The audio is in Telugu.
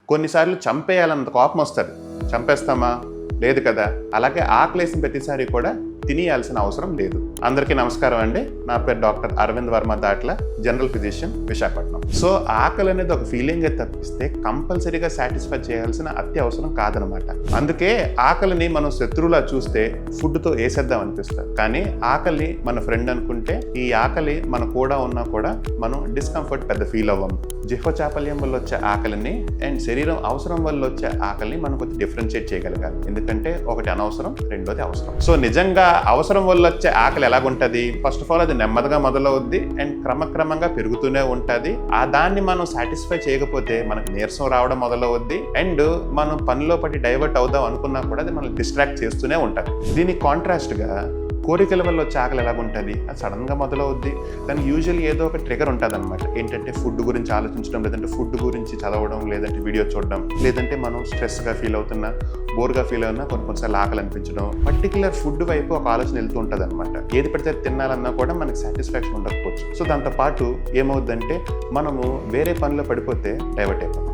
కొన్నిసార్లు చంపేయాలన్నంత కోపం వస్తుంది. చంపేస్తామా? లేదు కదా. అలాగే ఆకలేసిన ప్రతిసారి కూడా తినేయాల్సిన అవసరం లేదు. అందరికీ నమస్కారం అండి. నా పేరు doctor Aravind Varma Datla, general physician, Visakhapatnam. So ఆకలి అనేది ఒక ఫీలింగ్ తప్పిస్తే కంపల్సరీగా సాటిస్ఫై చేయాల్సిన అత్యవసరం కాదనమాట. అందుకే ఆకలిని మనం శత్రువులా చూస్తే ఫుడ్తో వేసేద్దాం అనిపిస్తుంది. కానీ ఆకలి మన ఫ్రెండ్ అనుకుంటే ఈ ఆకలి మన కూడా ఉన్నా కూడా మనం డిస్కంఫర్ట్ పెద్ద ఫీల్ అవ్వం. జిహ్వ చాపల్యం వల్ల వచ్చే ఆకలిని అండ్ శరీరం అవసరం వల్ల వచ్చే ఆకలిని మనం కొంచెం డిఫరెన్షియేట్ చేయగలగాలి. ఎందుకంటే ఒకటి అనవసరం, రెండోది అవసరం. సో నిజంగా అవసరం వల్ల వచ్చే ఆకలి ఎలాగుంటుంది? ఫస్ట్ ఆఫ్ ఆల్ అది నెమ్మదిగా మొదలవుద్ది అండ్ క్రమక్రమంగా పెరుగుతూనే ఉంటుంది. ఆ దాన్ని మనం సాటిస్ఫై చేయకపోతే మనకు నీరసం రావడం మొదలవుద్ది అండ్ మనం పనిలో పట్టి డైవర్ట్ అవుదాం అనుకున్నా కూడా అది మనం డిస్ట్రాక్ట్ చేస్తూనే ఉంటుంది. దీనికి కాంట్రాస్ట్గా కోరికల వల్ల వచ్చే ఆకలి ఎలాగుంటుంది? అది సడన్గా మొదలవుద్ది. దానికి యూజువల్లీ ఏదో ఒక ట్రిగర్ ఉంటుంది అనమాట. ఏంటంటే ఫుడ్ గురించి ఆలోచించడం, లేదంటే ఫుడ్ గురించి చదవడం, లేదంటే వీడియో చూడడం, లేదంటే మనం స్ట్రెస్గా ఫీల్ అవుతున్నా, బోర్గా ఫీల్ అవుతున్నా కొన్నిసార్లు ఆకలి అనిపించడం, పర్టికులర్ ఫుడ్ వైపు ఒక ఆలోచన వెళ్తూ ఉంటుంది అనమాట. ఏది పడితే తినాలన్నా కూడా మనకి సాటిస్ఫాక్షన్ ఉండకపోవచ్చు. సో దాంతోపాటు ఏమవుద్దంటే మనము వేరే పనిలో పడిపోతే డైవర్ట్ అయిపోతాం.